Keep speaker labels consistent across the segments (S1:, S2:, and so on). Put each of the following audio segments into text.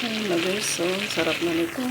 S1: Ayun na guys, so sarap na nito.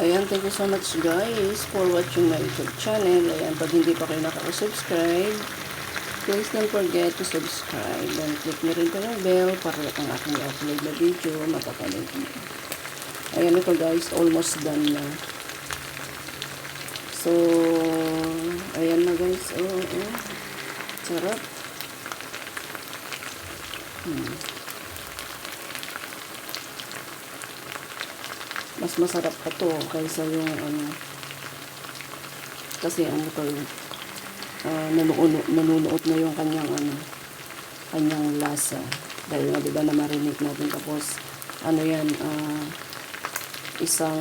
S1: Ayan, thank you so much guys for watching my YouTube channel. Ayan, pag hindi pa kayo nakaka-subscribe, please don't forget to subscribe. And click nyo rin po yung bell para ang aking upload na video mapapanood nyo. Ayan, ito guys, almost done na. So, ayan na guys. Sarap. Mas masarap pa to kaysa yung kasi ano to nanunuot na yung kanyang lasa dahil nga diba na marinate natin, tapos yan isang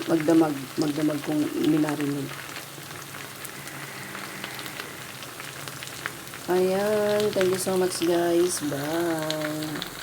S1: magdamag kung minarinate. Ayan, thank you so much guys, bye.